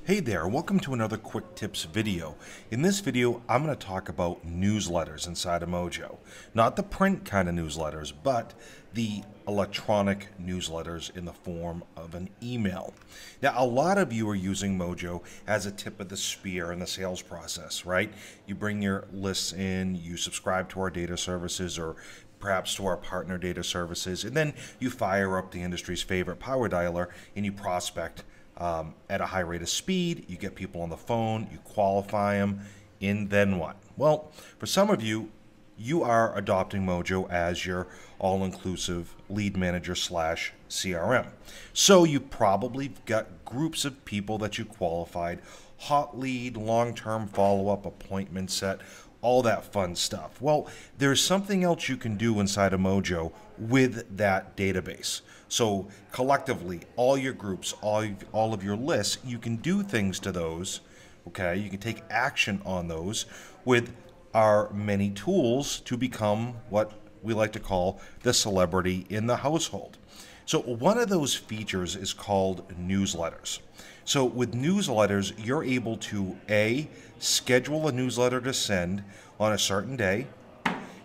Hey there, welcome to another Quick Tips video. In this video, I'm going to talk about newsletters inside of Mojo. Not the print kind of newsletters, but the electronic newsletters in the form of an email. Now, a lot of you are using Mojo as a tip of the spear in the sales process, right? You bring your lists in, you subscribe to our data services or perhaps to our partner data services, and then you fire up the industry's favorite power dialer and you prospect at a high rate of speed. You get people on the phone, you qualify them, and then what? Well, for some of you, you are adopting Mojo as your all-inclusive lead manager slash CRM. So you probably got groups of people that you qualified, hot lead, long-term follow-up, appointment set, all that fun stuff. Well, there's something else you can do inside of Mojo with that database. So collectively, all your groups, all of your lists, you can do things to those, okay? You can take action on those with our many tools to become what we like to call the celebrity in the household. So one of those features is called newsletters. So with newsletters, you're able to A, schedule a newsletter to send on a certain day,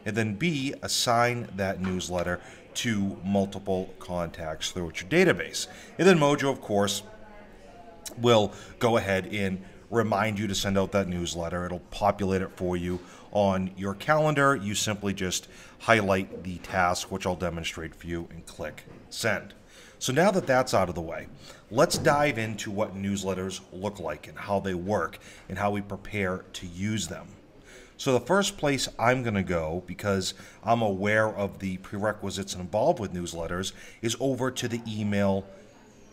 and then B, assign that newsletter to multiple contacts throughout your database. And then Mojo, of course, will go ahead and remind you to send out that newsletter. It'll populate it for you on your calendar. You simply just highlight the task, which I'll demonstrate for you, and click send. So now that that's out of the way, let's dive into what newsletters look like and how they work and how we prepare to use them. So the first place I'm going to go, because I'm aware of the prerequisites involved with newsletters, is over to the email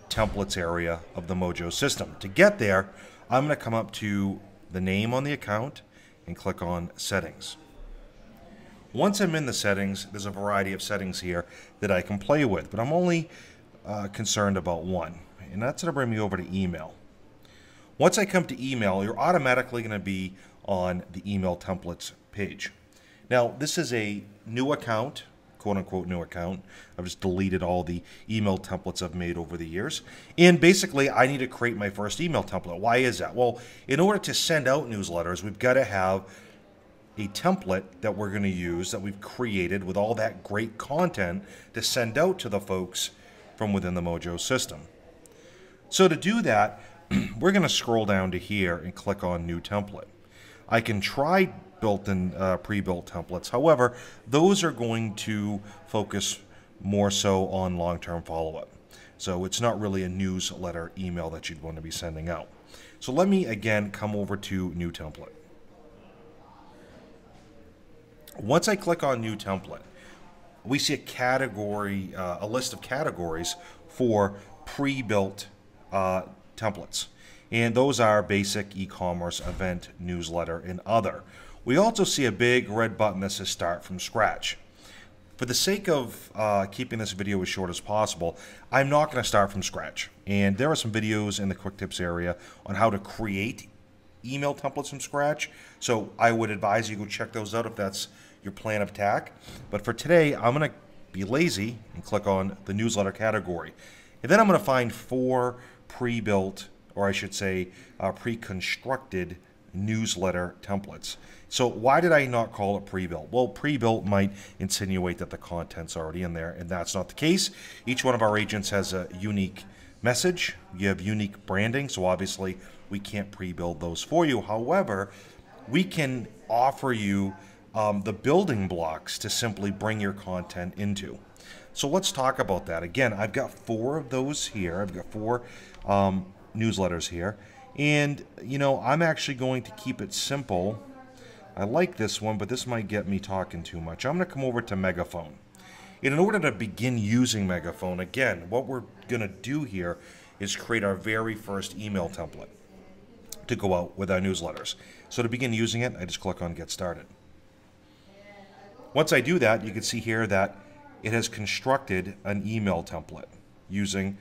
templates area of the Mojo system. To get there, I'm going to come up to the name on the account and click on settings. Once I'm in the settings, there's a variety of settings here that I can play with, but I'm only concerned about one, and that's going to bring me over to email. Once I come to email, you're automatically going to be on the email templates page. Now, this is a new account, quote-unquote new account. I've just deleted all the email templates I've made over the years. And basically, I need to create my first email template. Why is that? Well, in order to send out newsletters, we've got to have a template that we're going to use that we've created with all that great content to send out to the folks from within the Mojo system. So to do that, we're going to scroll down to here and click on New Template. I can try built-in pre-built templates. However, those are going to focus more so on long-term follow-up. So it's not really a newsletter email that you'd want to be sending out. So let me again come over to New Template. Once I click on New Template, we see a category, a list of categories for pre-built templates. And those are basic e-commerce, event, newsletter, and other. We also see a big red button that says Start from Scratch. For the sake of keeping this video as short as possible, I'm not going to start from scratch. And there are some videos in the Quick Tips area on how to create email templates from scratch. So I would advise you go check those out if that's your plan of attack. But for today, I'm going to be lazy and click on the newsletter category. And then I'm going to find 4 pre-built, or I should say pre-constructed newsletter templates. So why did I not call it pre-built? Well, pre-built might insinuate that the content's already in there, and that's not the case. Each one of our agents has a unique message. You have unique branding, so obviously we can't pre-build those for you. However, we can offer you the building blocks to simply bring your content into. So let's talk about that. Again, I've got 4 of those here. I've got 4 newsletters here, and you know, I'm actually going to keep it simple. I like this one, but this might get me talking too much. I'm going to come over to Megaphone. And in order to begin using Megaphone, again, what we're going to do here is create our very first email template to go out with our newsletters. So to begin using it, I just click on Get Started. Once I do that, you can see here that it has constructed an email template using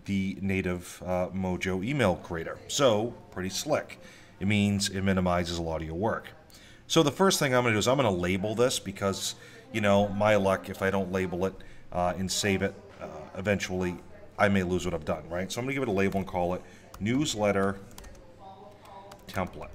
the native Mojo email creator. So, pretty slick. It means it minimizes a lot of your work. So the first thing I'm going to do is I'm going to label this because, you know, my luck, if I don't label it and save it, eventually I may lose what I've done, right? So I'm going to give it a label and call it Newsletter template.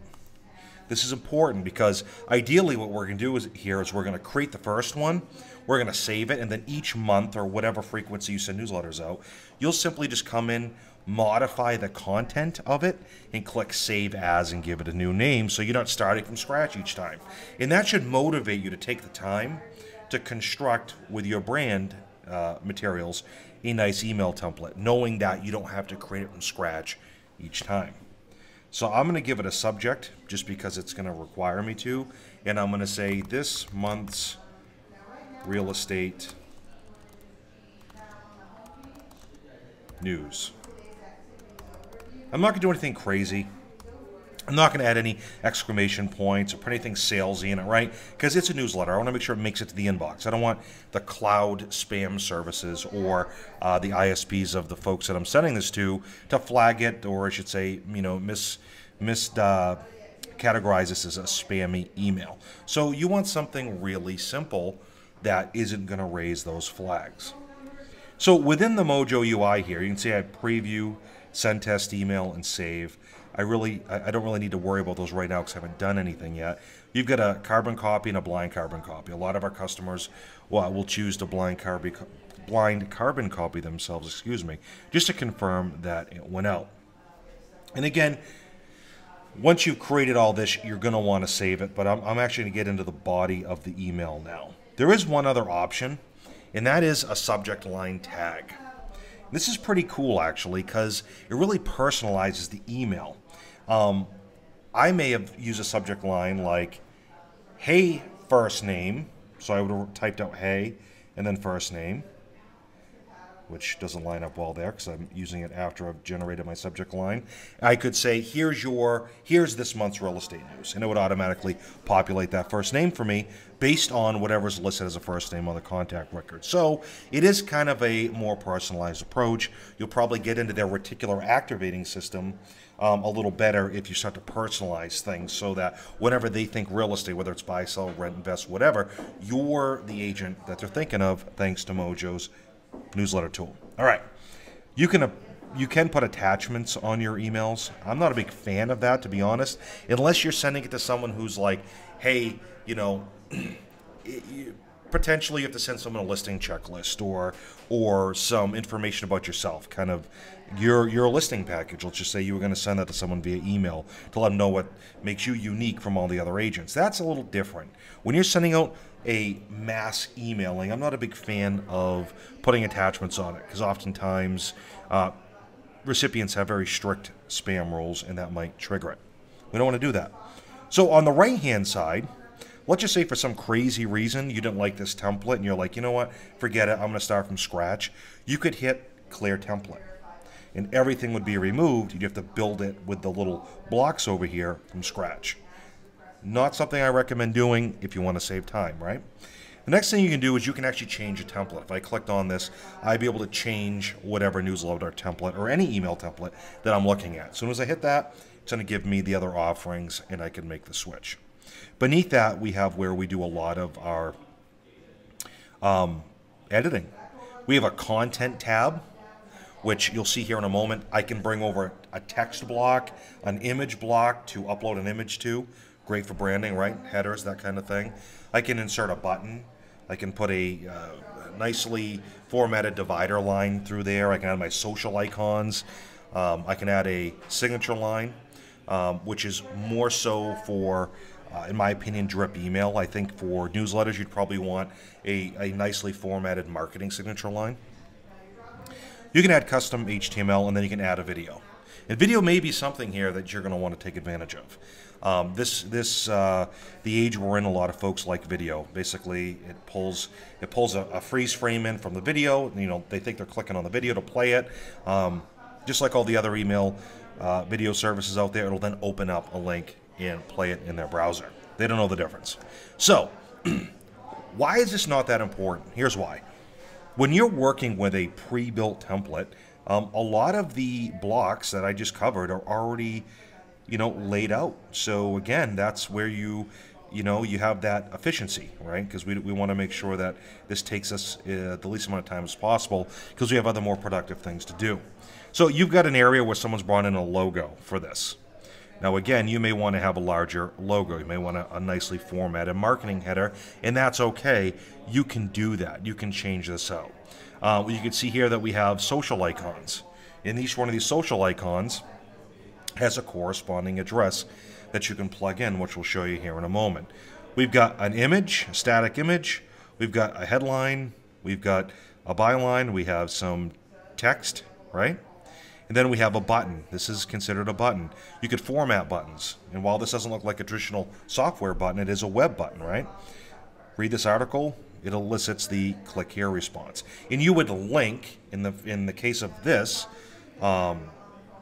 This is important because ideally what we're going to do is we're going to create the first one, we're going to save it, and then each month or whatever frequency you send newsletters out, you'll simply just come in, modify the content of it, and click Save As and give it a new name so you're not starting from scratch each time. And that should motivate you to take the time to construct with your brand materials a nice email template, knowing that you don't have to create it from scratch each time. So I'm going to give it a subject just because it's going to require me to, and I'm going to say this month's real estate news. I'm not going to do anything crazy. I'm not going to add any exclamation points or put anything salesy in it, right? Because it's a newsletter. I want to make sure it makes it to the inbox. I don't want the cloud spam services or the ISPs of the folks that I'm sending this to flag it, or I should say, categorize this as a spammy email. So you want something really simple that isn't going to raise those flags. So within the Mojo UI here, you can see I preview, send test email, and save. I don't really need to worry about those right now because I haven't done anything yet. You've got a carbon copy and a blind carbon copy. A lot of our customers will choose to blind carbon copy themselves, just to confirm that it went out. And again, once you've created all this, you're going to want to save it, but I'm actually going to get into the body of the email now. There is one other option, and that is a subject line tag. This is pretty cool, actually, because it really personalizes the email. I may have used a subject line like, hey, first name. So I would have typed out hey, and then first name, which doesn't line up well there because I'm using it after I've generated my subject line. I could say, here's this month's real estate news, and it would automatically populate that first name for me based on whatever's listed as a first name on the contact record. So it is kind of a more personalized approach. You'll probably get into their reticular activating system a little better if you start to personalize things so that whenever they think real estate, whether it's buy, sell, rent, invest, whatever, you're the agent that they're thinking of thanks to Mojo's newsletter tool. All right, you can put attachments on your emails. I'm not a big fan of that, to be honest, unless you're sending it to someone who's like, hey, potentially you have to send someone a listing checklist or some information about yourself, kind of your listing package. Let's just say you were going to send that to someone via email to let them know what makes you unique from all the other agents. That's a little different. When you're sending out a mass emailing, I'm not a big fan of putting attachments on it because oftentimes recipients have very strict spam rules and that might trigger it. We don't want to do that. So on the right hand side, let's just say for some crazy reason you didn't like this template and you're like, you know what, forget it, I'm going to start from scratch. You could hit clear template and everything would be removed. You'd have to build it with the little blocks over here from scratch. Not something I recommend doing if you want to save time, right? The next thing you can do is you can actually change a template. If I clicked on this, I'd be able to change whatever newsletter template or any email template that I'm looking at. As soon as I hit that, it's going to give me the other offerings and I can make the switch. Beneath that, we have where we do a lot of our editing. We have a content tab, which you'll see here in a moment. I can bring over a text block, an image block to upload an image to. Great for branding, right? Headers, that kind of thing. I can insert a button. I can put a nicely formatted divider line through there. I can add my social icons. I can add a signature line, which is more so for, in my opinion, drip email. I think for newsletters, you'd probably want a nicely formatted marketing signature line. You can add custom HTML, and then you can add a video. And video may be something here that you're going to want to take advantage of. The age we're in, a lot of folks like video. Basically, it pulls a freeze frame in from the video. They think they're clicking on the video to play it. Just like all the other email video services out there, it'll then open up a link and play it in their browser. They don't know the difference. So, why is this not that important? Here's why. When you're working with a pre-built template, a lot of the blocks that I just covered are already, laid out. So again, that's where you have that efficiency, right? Because we want to make sure that this takes us the least amount of time as possible because we have other more productive things to do. So you've got an area where someone's brought in a logo for this. Now again, you may want to have a larger logo. You may want a nicely formatted marketing header, and that's okay. You can do that. You can change this out. You can see here that we have social icons. And each one of these social icons has a corresponding address that you can plug in, which we'll show you here in a moment. We've got an image, a static image. We've got a headline. We've got a byline. We have some text, right? And then we have a button. This is considered a button. You could format buttons. And while this doesn't look like a traditional software button, it is a web button, right? Read this article. It elicits the click here response. And you would link, in the case of this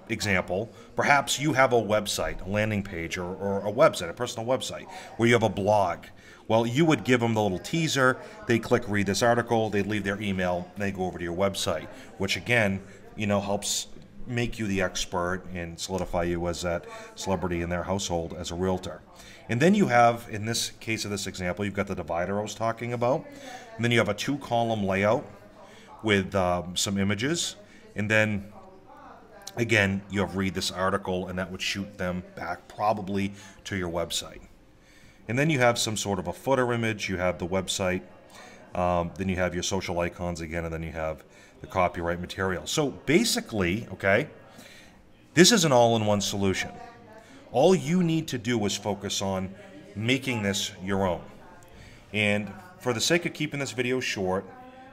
example, perhaps you have a website, a landing page, or a website, a personal website, where you have a blog. Well, you would give them the little teaser. They click read this article. They leave their email. And they go over to your website, which again, helps make you the expert and solidify you as that celebrity in their household as a realtor. And then you have, in this case of this example, you've got the divider I was talking about. And then you have a 2-column layout with some images. And then, again, you have read this article, and that would shoot them back probably to your website. And then you have some sort of a footer image. You have the website. Then you have your social icons again, and then you have the copyright material. So basically, okay, this is an all-in-one solution. All you need to do is focus on making this your own. And for the sake of keeping this video short,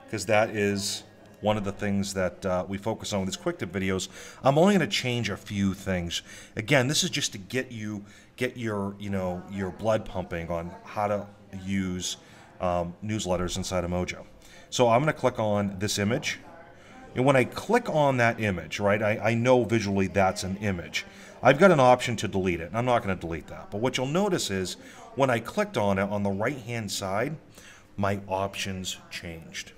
because that is one of the things that we focus on with these quick tip videos, I'm only going to change a few things. Again, this is just to get your your blood pumping on how to use newsletters inside of Mojo. So I'm going to click on this image. And when I click on that image, right, I know visually that's an image. I've got an option to delete it, and I'm not going to delete that. But what you'll notice is when I clicked on it on the right-hand side, my options changed.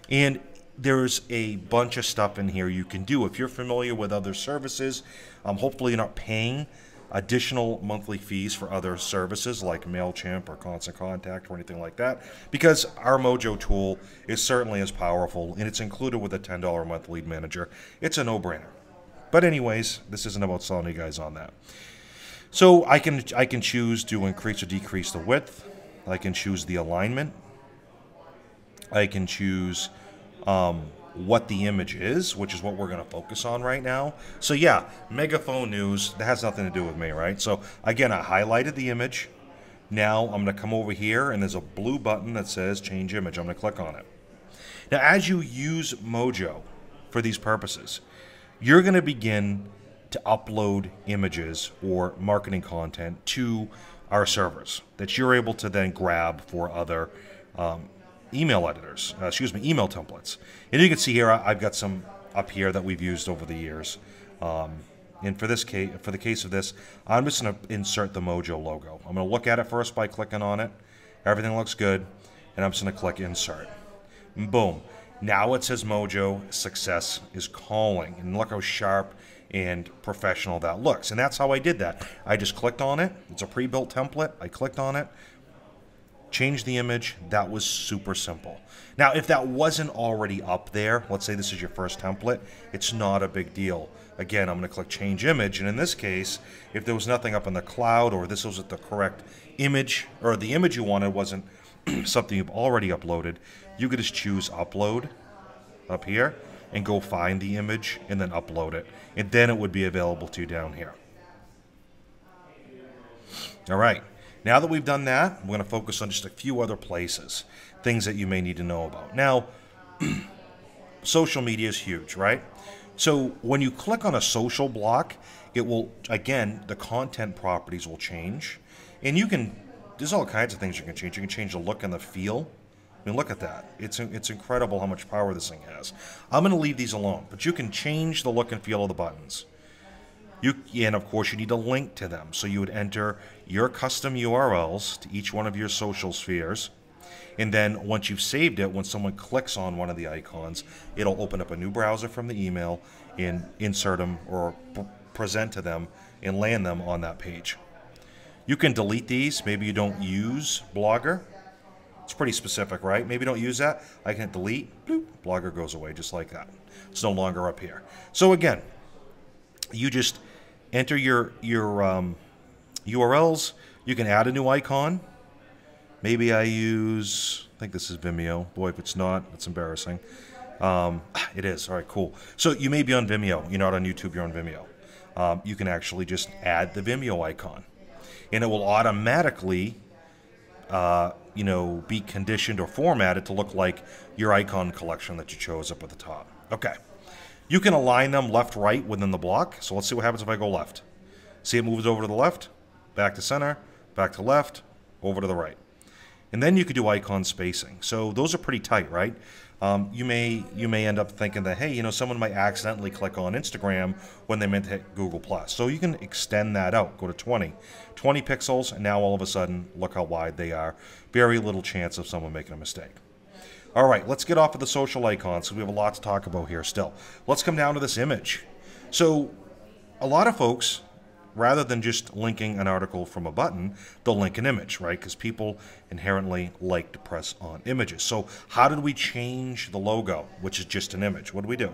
And there's a bunch of stuff in here you can do. If you're familiar with other services, hopefully you're not paying additional monthly fees for other services like MailChimp or Constant Contact or anything like that, because our Mojo tool is certainly as powerful, and it's included with a $10 a month lead manager. It's a no-brainer. But anyways, this isn't about selling you guys on that. So I can choose to increase or decrease the width. I can choose the alignment. I can choose what the image is, which is what we're going to focus on right now. So yeah, Megaphone News, that has nothing to do with me, right? So again, I highlighted the image. Now I'm going to come over here, and there's a blue button that says change image. I'm going to click on it. Now as you use Mojo for these purposes, you're going to begin to upload images or marketing content to our servers that you're able to then grab for other email templates. And you can see here I've got some up here that we've used over the years. And for the case of this, I'm just going to insert the Mojo logo. I'm going to look at it first by clicking on it. Everything looks good, and I'm just going to click insert. And boom. Now it says Mojo success is calling, and look how sharp and professional that looks. And that's how I did that. I just clicked on it. It's a pre-built template. I clicked on it. Change the image. That was super simple. Now, if that wasn't already up there, let's say this is your first template, it's not a big deal. Again, I'm going to click change image, and in this case, if there was nothing up in the cloud, or this wasn't the correct image, or the image you wanted wasn't something you've already uploaded, you could just choose upload up here and go find the image and then upload it, and then it would be available to you down here. All right. Now that we've done that, we're going to focus on just a few other places, things that you may need to know about. Now, social media is huge, right? So when you click on a social block, it will, again, the content properties will change. And there's all kinds of things you can change. You can change the look and the feel. I mean, look at that. It's incredible how much power this thing has. I'm going to leave these alone, but you can change the look and feel of the buttons. And of course, you need a link to them. So you would enter your custom URLs to each one of your social spheres. And then once you've saved it, when someone clicks on one of the icons, it'll open up a new browser from the email and insert them or present to them and land them on that page. You can delete these. Maybe you don't use Blogger. It's pretty specific, right? Maybe don't use that. I can hit delete. Bloop, Blogger goes away just like that. It's no longer up here. So again, you just enter your URLs. You can add a new icon. Maybe I think this is Vimeo. Boy, if it's not, it's embarrassing. It is. All right, cool. So you may be on Vimeo. You're not on YouTube, you're on Vimeo. You can actually just add the Vimeo icon. And it will automatically, be conditioned or formatted to look like your icon collection that you chose up at the top. Okay. You can align them left, right within the block. So let's see what happens if I go left. See, it moves over to the left, back to center, back to left, over to the right. And then you could do icon spacing. So those are pretty tight, right? You may end up thinking that, hey, someone might accidentally click on Instagram when they meant to hit Google+. So you can extend that out. Go to 20 pixels, and now all of a sudden, look how wide they are. Very little chance of someone making a mistake. All right, let's get off of the social icons because we have a lot to talk about here still. Let's come down to this image. So a lot of folks, rather than just linking an article from a button, they'll link an image, right? Because people inherently like to press on images. So how did we change the logo, which is just an image? What do?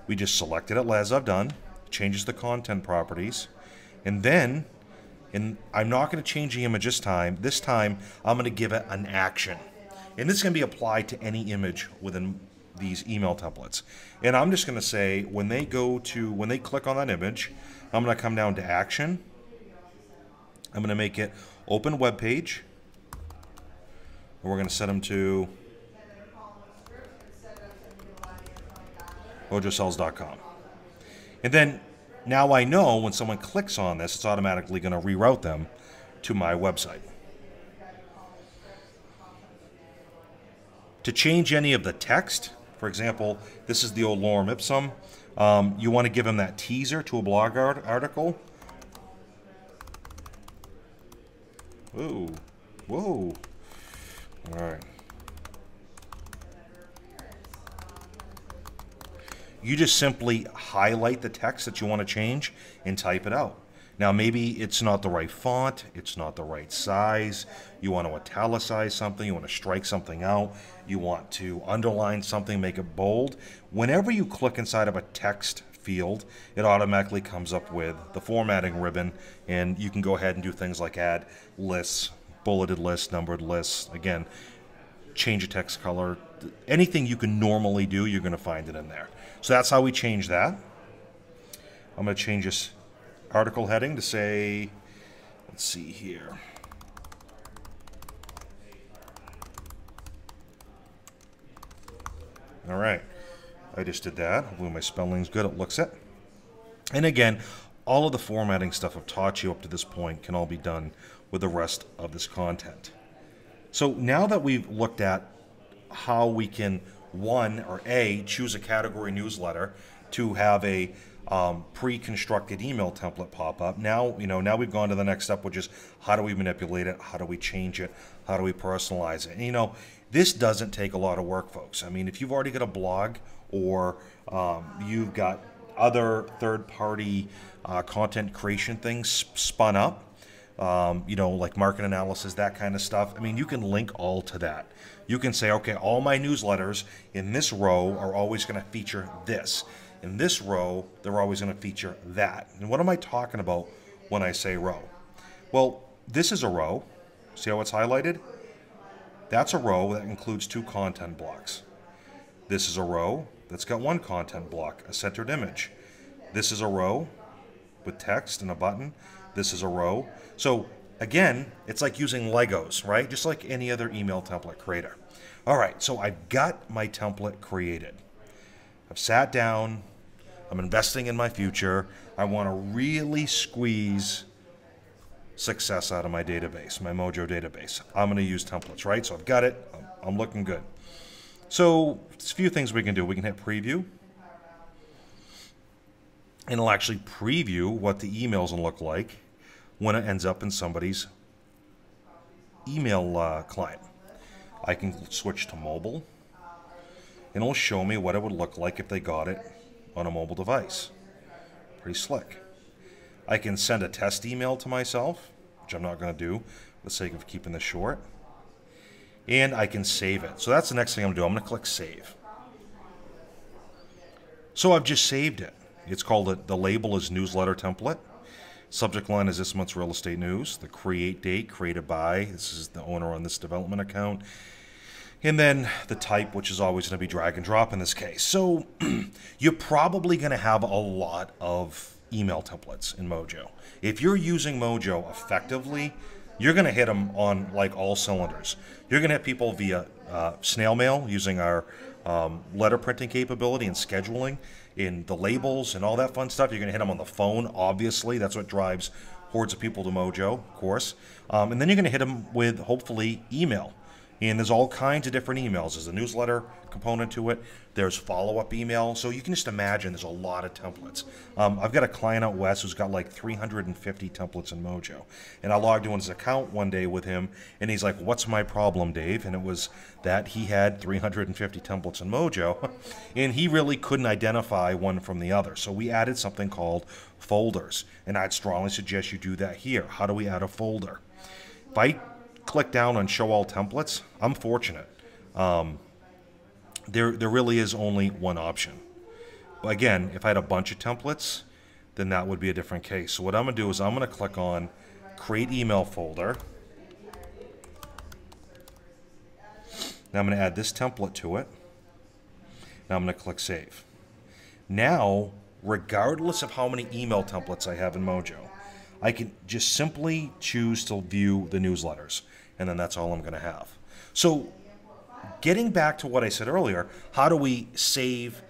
We just selected it as I've done, changes the content properties, and then, I'm not going to change the image this time. This time, I'm going to give it an action. And this can be applied to any image within these email templates. And I'm just going to say, when they click on that image, I'm going to come down to action. I'm going to make it open web page. And we're going to set them to mojosells.com. And then now I know when someone clicks on this, it's automatically going to reroute them to my website. To change any of the text, for example, this is the old lorem ipsum. You want to give them that teaser to a blog article. Whoa. All right. You just simply highlight the text that you want to change and type it out. Now, maybe it's not the right font, it's not the right size, you want to italicize something, you want to strike something out, you want to underline something, make it bold. Whenever you click inside of a text field, it automatically comes up with the formatting ribbon, and you can go ahead and do things like add lists, bulleted lists, numbered lists, again, change a text color. Anything you can normally do, you're going to find it in there. So that's how we change that. I'm going to change this article heading to say, let's see here. All right, I just did that. Hopefully my spelling's good. It looks it. And again, all of the formatting stuff I've taught you up to this point can all be done with the rest of this content. So now that we've looked at how we can, choose a category newsletter to have a pre-constructed email template pop up. Now we've gone to the next step, which is how do we manipulate it? How do we change it? How do we personalize it? And, this doesn't take a lot of work, folks. I mean, if you've already got a blog or you've got other third-party content creation things spun up, like market analysis, that kind of stuff. I mean, you can link all to that. You can say, okay, all my newsletters in this row are always going to feature this. In this row, they're always going to feature that. And what am I talking about when I say row? Well, this is a row. See how it's highlighted? That's a row that includes 2 content blocks. This is a row that's got 1 content block, a centered image. This is a row with text and a button. This is a row. So again, it's like using Legos, right? Just like any other email template creator. All right, so I've got my template created. I've sat down, I'm investing in my future, I want to really squeeze success out of my database, my Mojo database. I'm going to use templates, right? So I've got it, I'm looking good. So there's a few things we can do. We can hit preview, and it'll actually preview what the emails will look like when it ends up in somebody's email client. I can switch to mobile, and it'll show me what it would look like if they got it on a mobile device. Pretty slick. I can send a test email to myself, which I'm not going to do for the sake of keeping this short. And I can save it. So that's the next thing I'm going to do. I'm going to click Save. So I've just saved it. It's called, the label is newsletter template. Subject line is this month's real estate news. The create date, created by, this is the owner on this development account. And then the type, which is always going to be drag and drop in this case. So you're probably going to have a lot of email templates in Mojo. If you're using Mojo effectively, you're going to hit them on like all cylinders. You're going to hit people via snail mail using our letter printing capability and scheduling in the labels and all that fun stuff. You're going to hit them on the phone, obviously. That's what drives hordes of people to Mojo, of course. And then you're going to hit them with, hopefully, email. And there's all kinds of different emails. There's a newsletter component to it. There's follow-up email. So you can just imagine there's a lot of templates. I've got a client out west who's got like 350 templates in Mojo. And I logged into his account one day with him, and he's like, "What's my problem, Dave?" And it was that he had 350 templates in Mojo, and he really couldn't identify one from the other. So we added something called folders. And I'd strongly suggest you do that here. How do we add a folder? If I click down on show all templates, I'm fortunate. There really is only one option. But again, if I had a bunch of templates, then that would be a different case. So what I'm going to do is I'm going to click on create email folder. Now I'm going to add this template to it. Now I'm going to click save. Now, regardless of how many email templates I have in Mojo, I can just simply choose to view the newsletters, and then that's all I'm going to have. So getting back to what I said earlier, how do we save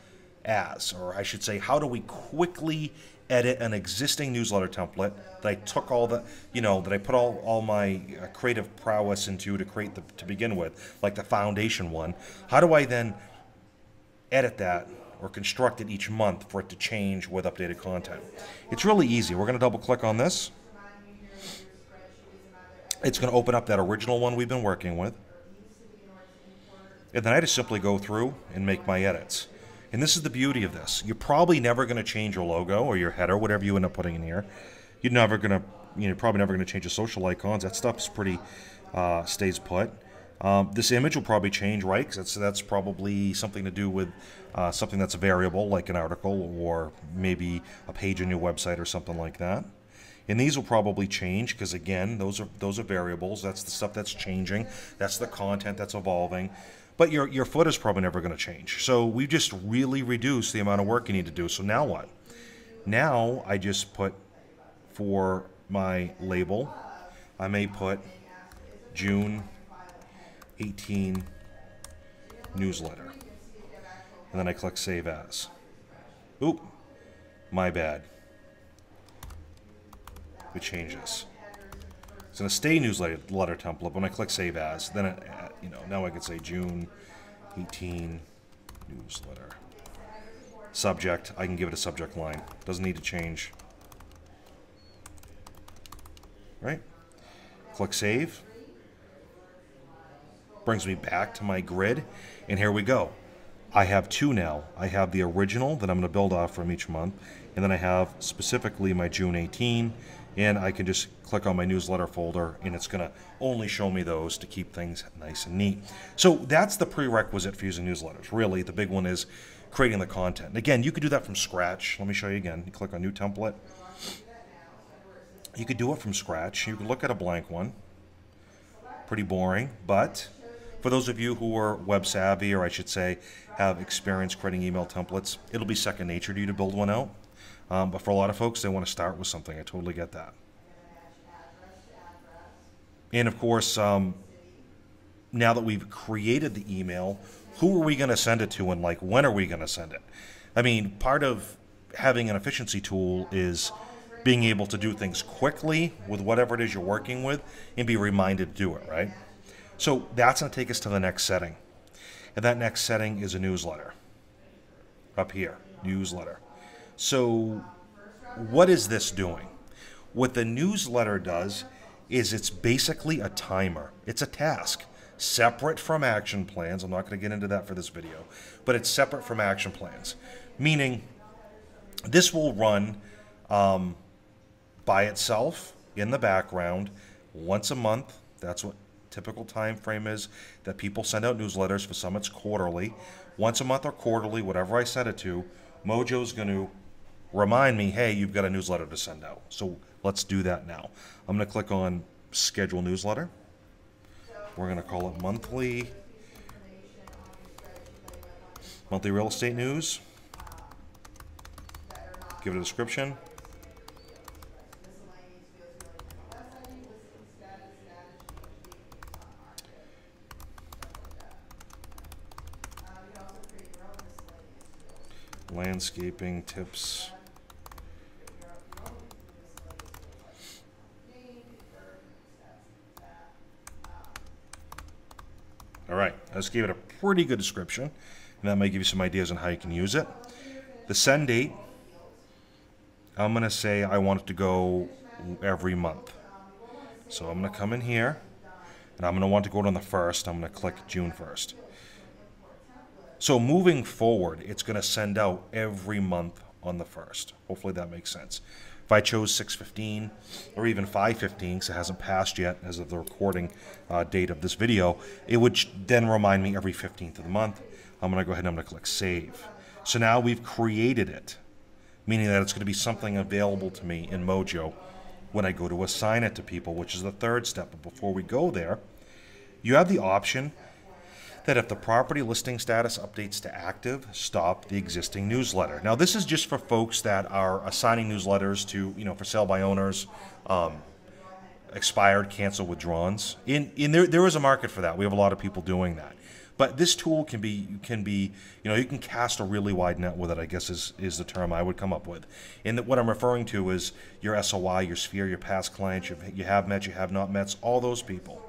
as, or I should say, how do we quickly edit an existing newsletter template that I took all the, that I put all my creative prowess into to create to begin with, like the foundation one. How do I then edit that or construct it each month for it to change with updated content? It's really easy. We're going to double click on this. It's going to open up that original one we've been working with. And then I just simply go through and make my edits. And this is the beauty of this. You're probably never going to change your logo or your header, whatever you end up putting in here. You're probably never going to change your social icons. That stuff's pretty stays put. This image will probably change, right? Because that's probably something to do with something that's a variable, like an article or maybe a page on your website or something like that. And these will probably change because, again, those are variables. That's the stuff that's changing. That's the content that's evolving. But your foot is probably never going to change. So we just really reduced the amount of work you need to do. So now what? Now I just put for my label, I may put June 18 newsletter. And then I click Save As. Oop, my bad. We change this. It's going to stay newsletter template, but when I click Save As, then it, now I can say June 18 newsletter. Subject, I can give it a subject line. Doesn't need to change. Right? Click Save. Brings me back to my grid, and here we go. I have two now. I have the original that I'm going to build off from each month, and then I have specifically my June 18, and I can just click on my newsletter folder, and it's going to only show me those to keep things nice and neat. So that's the prerequisite for using newsletters. Really, the big one is creating the content. And again, you could do that from scratch. Let me show you again. You click on New Template. You could do it from scratch. You could look at a blank one. Pretty boring, but for those of you who are web savvy, or I should say have experience creating email templates, it'll be second nature to you to build one out. But for a lot of folks, they want to start with something. I totally get that. And of course, now that we've created the email, who are we going to send it to, and like when are we going to send it? I mean, part of having an efficiency tool is being able to do things quickly with whatever it is you're working with and be reminded to do it, right? So that's going to take us to the next setting. And that next setting is a newsletter. Up here, newsletter. So what is this doing? What the newsletter does is it's basically a timer. It's a task separate from action plans. I'm not going to get into that for this video, but it's separate from action plans, meaning this will run by itself in the background once a month. That's what typical time frame is that people send out newsletters. For some, it's quarterly. Once a month or quarterly, whatever I set it to, Mojo's going to remind me, hey, you've got a newsletter to send out. So let's do that now. I'm going to click on Schedule Newsletter. We're going to call it Monthly Real Estate News. Give it a description. Landscaping tips. All right, I just gave it a pretty good description, and that may give you some ideas on how you can use it. The send date, I'm going to say I want it to go every month. So I'm going to come in here, and I'm going to want to go on the 1st. I'm going to click June 1st. So moving forward, it's going to send out every month on the 1st. Hopefully that makes sense. If I chose 6/15 or even 5/15, because it hasn't passed yet as of the recording date of this video, it would then remind me every 15th of the month. I'm going to go ahead and I'm going to click Save. So now we've created it, meaning that it's going to be something available to me in Mojo when I go to assign it to people, which is the 3rd step. But before we go there, you have the option that if the property listing status updates to active, stop the existing newsletter. Now, this is just for folks that are assigning newsletters to, for sale by owners, expired, canceled, withdrawns. There is a market for that. We have a lot of people doing that. But this tool can be, you can cast a really wide net with it, I guess is the term I would come up with. And what I'm referring to is your SOI, your sphere, your past clients, you have met, you have not met, all those people.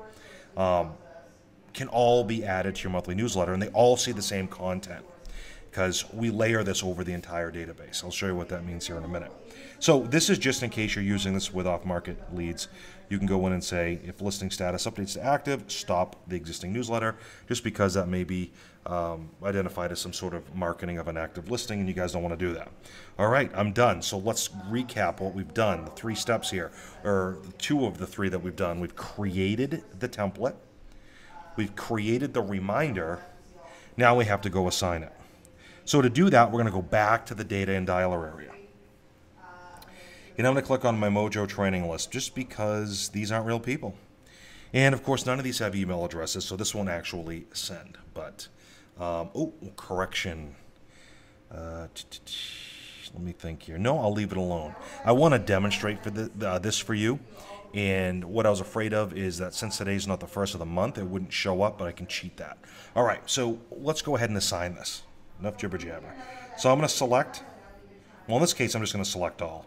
Can all be added to your monthly newsletter, and they all see the same content because we layer this over the entire database. I'll show you what that means here in a minute. So this is just in case you're using this with off-market leads. You can go in and say, if listing status updates to active, stop the existing newsletter, just because that may be identified as some sort of marketing of an active listing, and you guys don't want to do that. All right, I'm done. So let's recap what we've done. The 3 steps here, or 2 of the 3 that we've done. We've created the template. We've created the reminder. Now we have to go assign it. So to do that, we're going to go back to the data and dialer area. And I'm going to click on my Mojo training list just because these aren't real people. And of course, none of these have email addresses, so this won't actually send. But, correction. Let me think here. No, I'll leave it alone. I want to demonstrate for this for you. And what I was afraid of is that since today's not the 1st of the month, it wouldn't show up, but I can cheat that. All right, so let's go ahead and assign this. Enough jibber jabber. So I'm going to select, well, in this case, I'm just going to select all.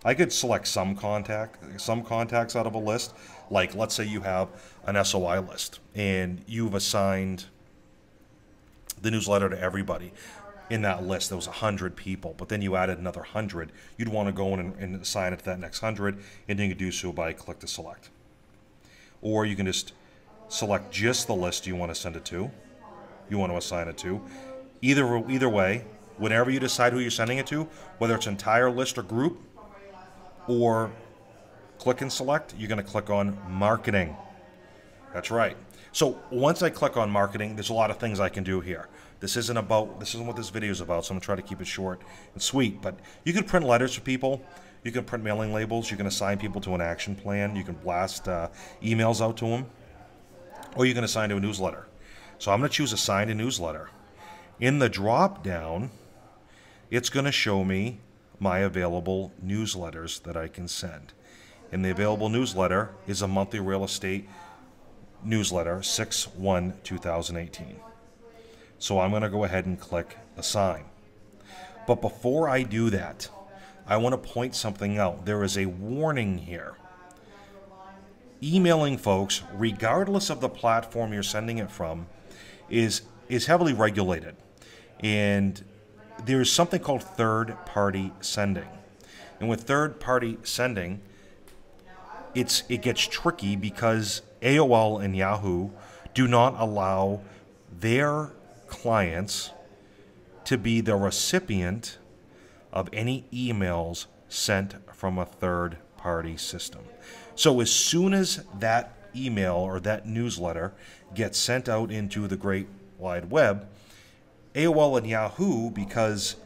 I could select some contacts out of a list. Like, let's say you have an SOI list, and you've assigned the newsletter to everybody. In that list, there was 100 people, but then you added another 100. You'd want to go in and assign it to that next 100, and you can do so by click to select. Or you can just select just the list you want to send it to, you want to assign it to. Either way, whenever you decide who you're sending it to, whether it's entire list or group, or click and select, you're going to click on marketing. That's right. So once I click on marketing, there's a lot of things I can do here. This isn't what this video is about, so I'm going to try to keep it short and sweet. But you can print letters for people. You can print mailing labels. You can assign people to an action plan. You can blast emails out to them. Or you can assign to a newsletter. So I'm going to choose Assign to Newsletter. In the drop-down, it's going to show me my available newsletters that I can send. And the available newsletter is a monthly real estate newsletter, 6/1/2018. So I'm going to go ahead and click Assign. But before I do that, I want to point something out. There is a warning here. Emailing folks, regardless of the platform you're sending it from, is heavily regulated. And there's something called third-party sending. And with third-party sending, it gets tricky because AOL and Yahoo do not allow their clients to be the recipient of any emails sent from a third-party system. So as soon as that email or that newsletter gets sent out into the Great Wide Web, AOL and Yahoo, because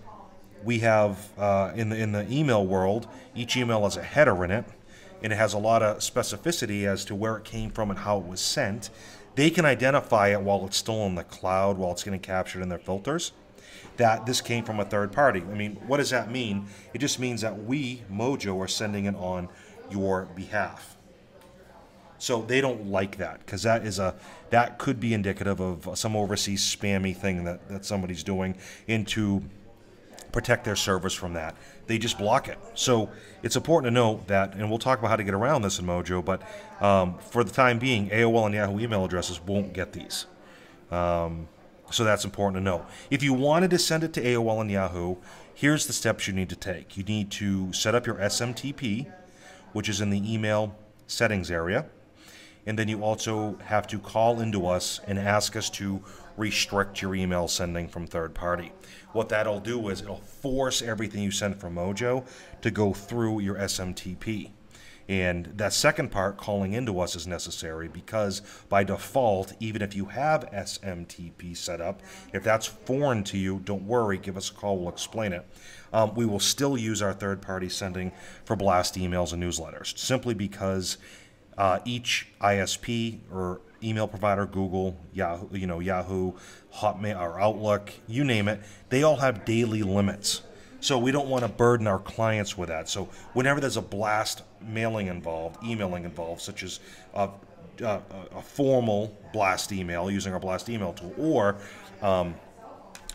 we have in the email world, each email has a header in it, and it has a lot of specificity as to where it came from and how it was sent. They can identify it while it's still in the cloud, while it's getting captured in their filters, that this came from a third party. I mean, what does that mean? It just means that we, Mojo, are sending it on your behalf. So they don't like that, because that could be indicative of some overseas spammy thing that somebody's doing, and to protect their servers from that, they just block it. So it's important to know that, and we'll talk about how to get around this in Mojo, but for the time being, AOL and Yahoo email addresses won't get these. So that's important to know. If you wanted to send it to AOL and Yahoo, here's the steps you need to take. You need to set up your SMTP, which is in the email settings area. And then you also have to call into us and ask us to restrict your email sending from third party. What that'll do is it'll force everything you send from Mojo to go through your SMTP. And that second part, calling into us, is necessary because by default, even if you have SMTP set up, if that's foreign to you, don't worry, give us a call, we'll explain it. We will still use our third-party sending for blast emails and newsletters, simply because each ISP or email provider, Google, Yahoo, Yahoo, Hotmail, or Outlook, you name it, they all have daily limits. So we don't want to burden our clients with that. So whenever there's a blast emailing involved, such as a formal blast email using our blast email tool, or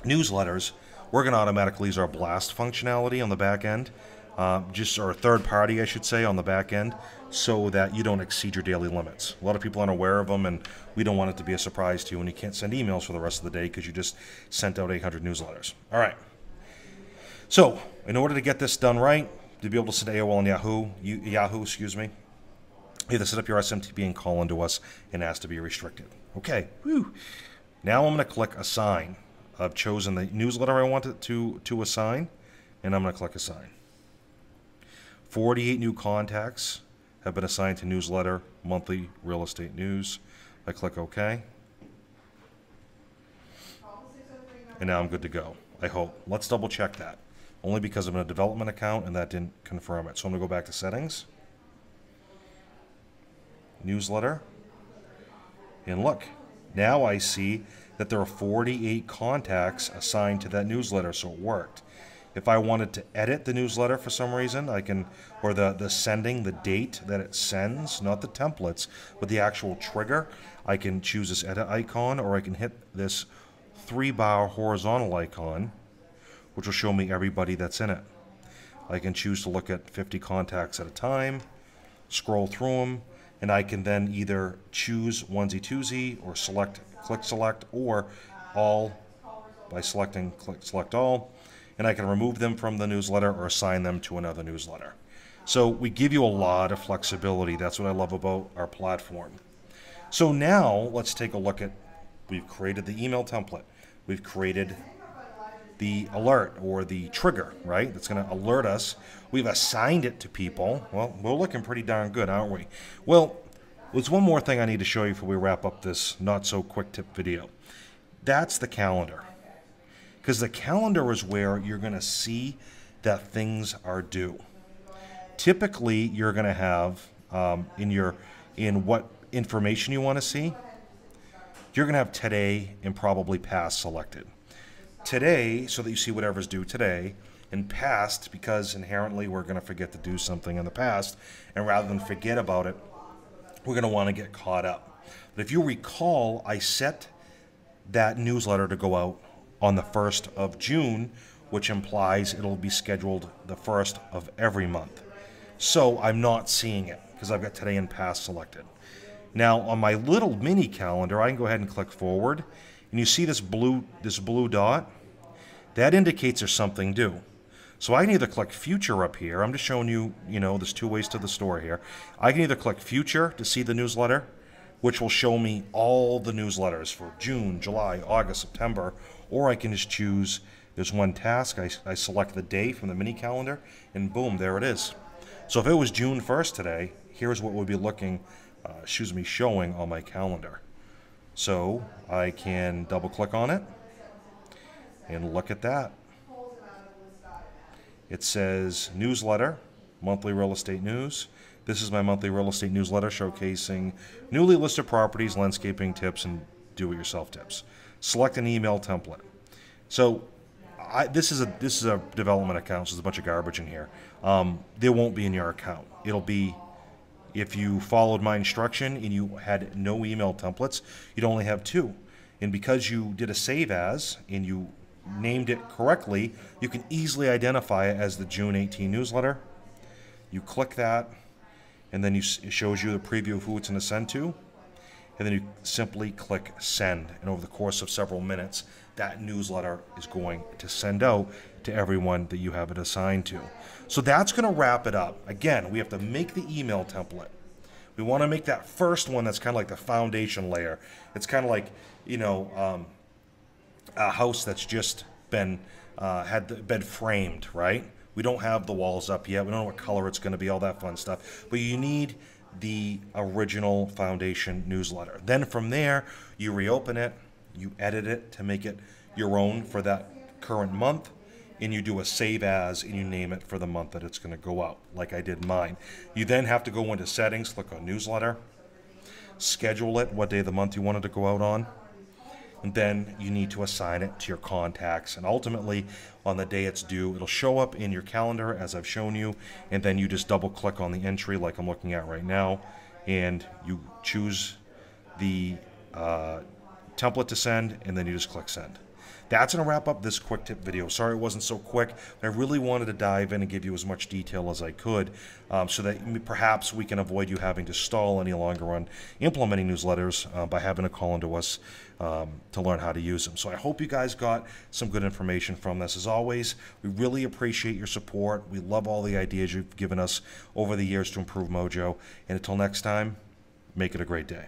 newsletters, we're going to automatically use our blast functionality on the back end, or third party, I should say, on the back end, so that you don't exceed your daily limits. A lot of people aren't aware of them, and we don't want it to be a surprise to you when you can't send emails for the rest of the day because you just sent out 800 newsletters. All right. So, in order to get this done right, to be able to send AOL and Yahoo, you have to set up your SMTP and call into us and ask to be restricted. Okay, whew. Now I'm going to click Assign. I've chosen the newsletter I want it to assign, and I'm going to click Assign. 48 new contacts have been assigned to newsletter, monthly real estate news. I click OK. And now I'm good to go, I hope. Let's double check that. Only because I'm in a development account and that didn't confirm it. So I'm going to go back to Settings, Newsletter, and look, now I see that there are 48 contacts assigned to that newsletter, so it worked. If I wanted to edit the newsletter for some reason, I can, or the sending, the date that it sends, not the templates, but the actual trigger, I can choose this edit icon, or I can hit this 3-bar horizontal icon, which will show me everybody that's in it. I can choose to look at 50 contacts at a time, scroll through them, and I can then either choose onesie twosie or click select, or all by selecting click select all, and I can remove them from the newsletter or assign them to another newsletter. So we give you a lot of flexibility. That's what I love about our platform. So now let's take a look at, we've created the email template. We've created the alert or the trigger, right? That's going to alert us. We've assigned it to people. Well, we're looking pretty darn good, aren't we? Well, there's one more thing I need to show you before we wrap up this not so quick tip video. That's the calendar. Because the calendar is where you're going to see that things are due. Typically, you're going to have in what information you want to see, you're going to have today and probably past selected. Today, so that you see whatever's due today, and past, because inherently we're going to forget to do something in the past, and rather than forget about it, we're going to want to get caught up. But if you recall, I set that newsletter to go out on the 1st of June, which implies it'll be scheduled the 1st of every month. So I'm not seeing it because I've got today and past selected. Now on my little mini calendar, I can go ahead and click forward, and you see this blue dot? That indicates there's something due. So I can either click future up here. I'm just showing you, there's two ways to the store here. I can either click future to see the newsletter, which will show me all the newsletters for June, July, August, September, or I can just choose, there's one task, I select the day from the mini calendar, and boom, there it is. So if it was June 1st today, here's what we'll be showing on my calendar. So I can double click on it and look at that. It says newsletter, monthly real estate news. This is my monthly real estate newsletter showcasing newly listed properties, landscaping tips, and do-it-yourself tips. Select an email template. So this is a development account, so there's a bunch of garbage in here. There won't be in your account. It'll be, if you followed my instruction and you had no email templates, you'd only have 2. And because you did a save as and you named it correctly, you can easily identify it as the June 18 newsletter. You click that, and then it shows you the preview of who it's going to send to. And then you simply click send. And over the course of several minutes, that newsletter is going to send out to everyone that you have it assigned to. So that's going to wrap it up. Again, we have to make the email template. We want to make that first one that's kind of like the foundation layer. It's kind of like, you know, a house that's just been been framed, right? We don't have the walls up yet. We don't know what color it's going to be, all that fun stuff. But you need the original foundation newsletter. Then from there, you reopen it, you edit it to make it your own for that current month, and you do a save as, and you name it for the month that it's going to go out, like I did mine. You then have to go into settings, click on newsletter, schedule it, what day of the month you want it to go out on, and then you need to assign it to your contacts. And ultimately, on the day it's due, it'll show up in your calendar as I've shown you, and then you just double click on the entry like I'm looking at right now, and you choose the template to send, and then you just click send. That's going to wrap up this quick tip video. Sorry it wasn't so quick, but I really wanted to dive in and give you as much detail as I could so that perhaps we can avoid you having to stall any longer on implementing newsletters by having to call into us to learn how to use them. So I hope you guys got some good information from this. As always, we really appreciate your support. We love all the ideas you've given us over the years to improve Mojo. And until next time, make it a great day.